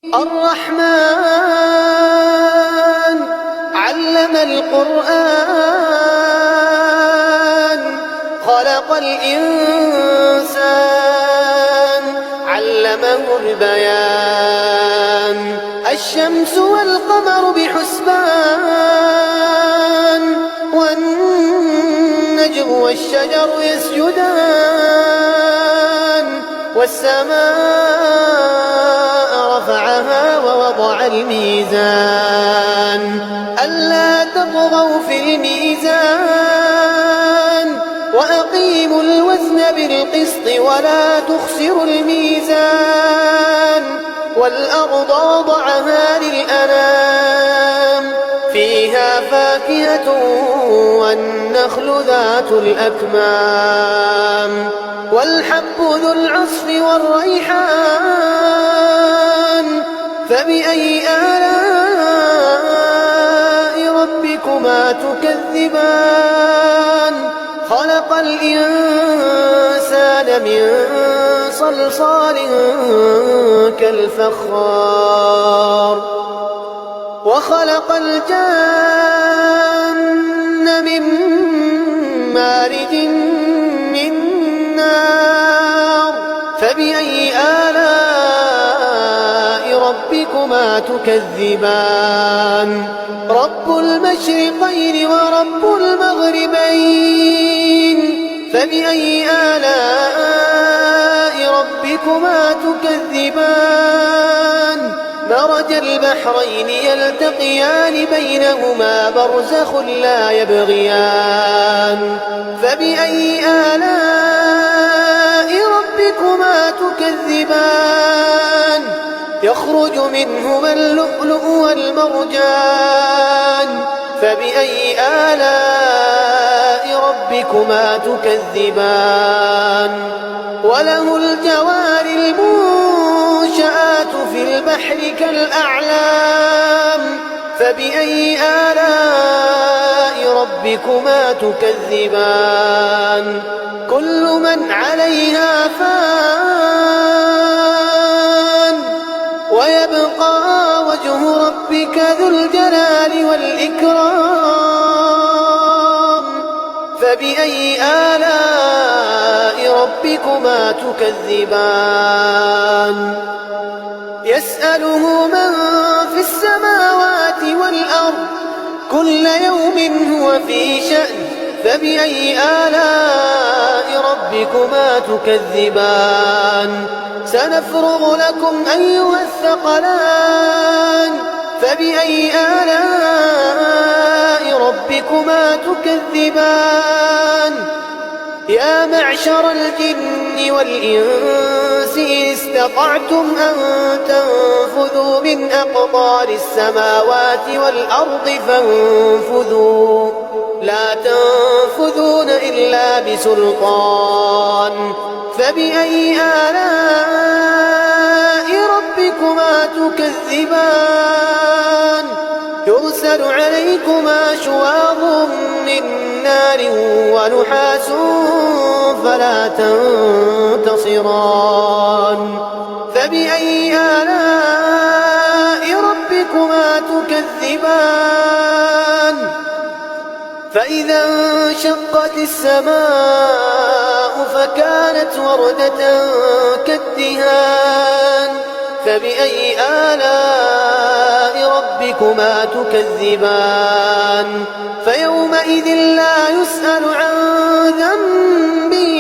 الرحمن علم القرآن خلق الإنسان علمه البيان الشمس والقمر بحسبان والنجم والشجر يسجدان والسماء رفعها ووضع الميزان ألا تطغوا في الميزان وأقيموا الوزن بالقسط ولا تخسروا الميزان والأرض وضعها للأنام فيها فاكهة والنخل ذات الأكمام والحب ذو العصف والريحان فبأي آلاء ربكما تكذبان خلق الإنسان من صلصال كالفخار وخلق الجان من مارج من نار فبأي آلاء ربكما تكذبان رب المشرقين ورب المغربين فبأي آلاء ربكما تكذبان مرج البحرين يلتقيان بينهما برزخ لا يبغيان فبأي آلاء ربكما تكذبان يخرج منهما اللؤلؤ والمرجان فبأي آلاء ربكما تكذبان وله الجوار المنشآت في البحر كالأعلام فبأي آلاء ربكما تكذبان كل من عليها فان ويبقى وجه ربك ذو الجلال والإكرام فبأي آلاء ربكما تكذبان يسأله من في السماوات والأرض كل يوم هو في شأن فبأي آلاء ربكما تكذبان سنفرغ لكم أيها الثقلان فبأي آلاء ربكما تكذبان يا معشر الجن والإنس إن استطعتم أن تنفذوا من أقطار السماوات والأرض فانفذوا لا تنفذون إلا بسلطان فبأي آلاء ربكما تكذبان يرسل عليكما شواظ من نار ونحاس فلا تنتصران فبأي آلاء ربكما تكذبان فإذا انشقت السماء فكانت وردة كالدهان فبأي آلاء ربكما تكذبان فيومئذ لا يسأل عن ذنبه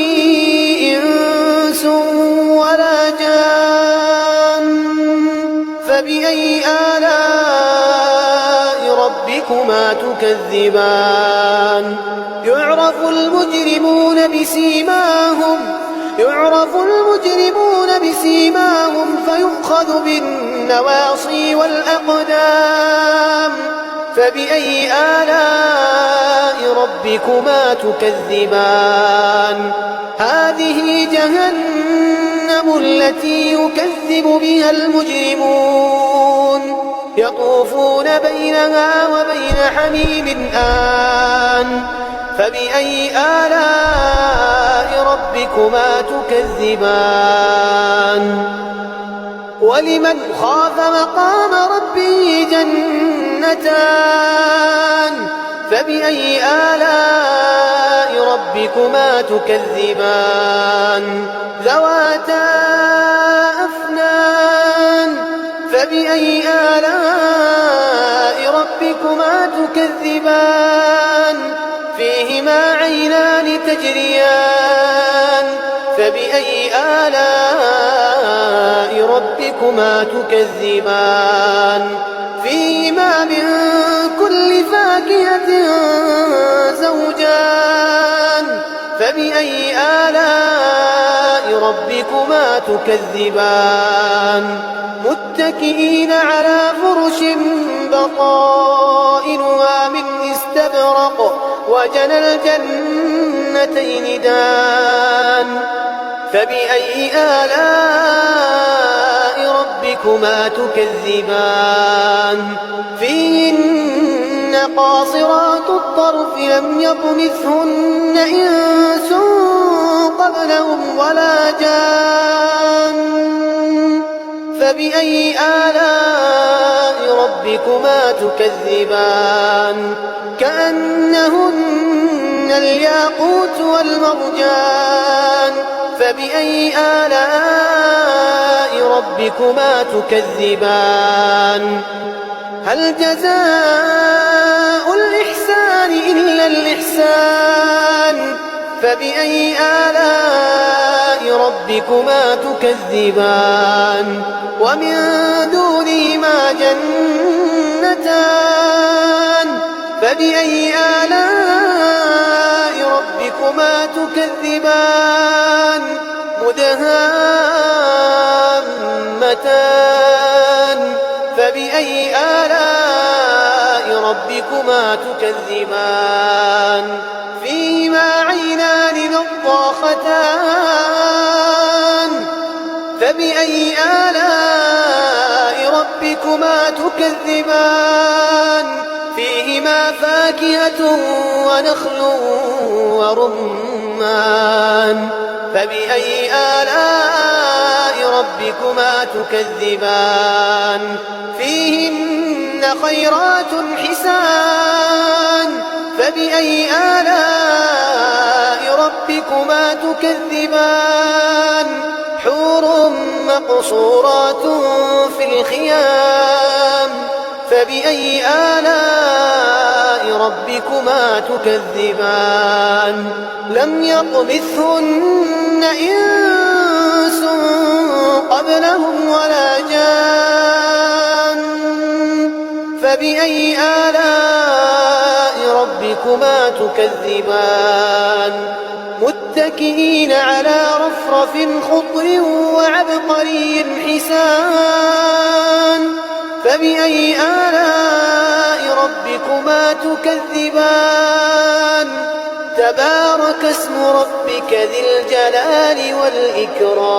إنس ولا جان فبأي آلاء ربكما تكذبان يعرف المجرمون بسيماهم فيؤخذ بالنواصي والأقدام فبأي آلاء ربكما تكذبان هذه جهنم التي يكذب بها المجرمون يطوفون بينها وبين حميم آن فبأي آلاء ربكما تكذبان ولمن خاف مقام ربه جنتان فبأي آلاء ربكما تكذبان ذواتا أفنان فبأي آلاء ربكما تكذبان فيهما عينان تجريان فبأي آلاء ربكما تكذبان فيهما من كل فاكهة زوجان فبأي آلاء ربكما تكذبان متكئين على فرش بطائنها من استبرق وجنى الجنتين دان فبأي آلاء ربكما تكذبان فيهن قاصرات الطرف لم يطمثهن إنس قبلهم ولا جان فبأي آلاء ربكما تكذبان كأنهن الياقوت والمرجان فبأي آلاء ربكما تكذبان هل جزاء الإحسان إلا الإحسان فبأي آلاء ربكما تكذبان ومن دونهما جنتان فبأي آلاء ربكما تكذبان مدهامتان فبأي آلاء ربكما تكذبان فيهما عينان نضاختان فبأي آلاء ربكما تكذبان فيهما فاكهة ونخل ورمان فبأي آلاء ربكما تكذبان فيهن خيرات حسان فبأي آلاء ربكما تكذبان حور مقصورات في الخيام فبأي آلاء ربكما تكذبان لم يطمثهن إنس قبلهم ولا جان فبأي آلاء ربكما تكذبان متكئين على رفرف خضر وعبقري حسان فبأي آلاء ربكما تكذبان تبارك اسم ربك ذي الجلال والإكرام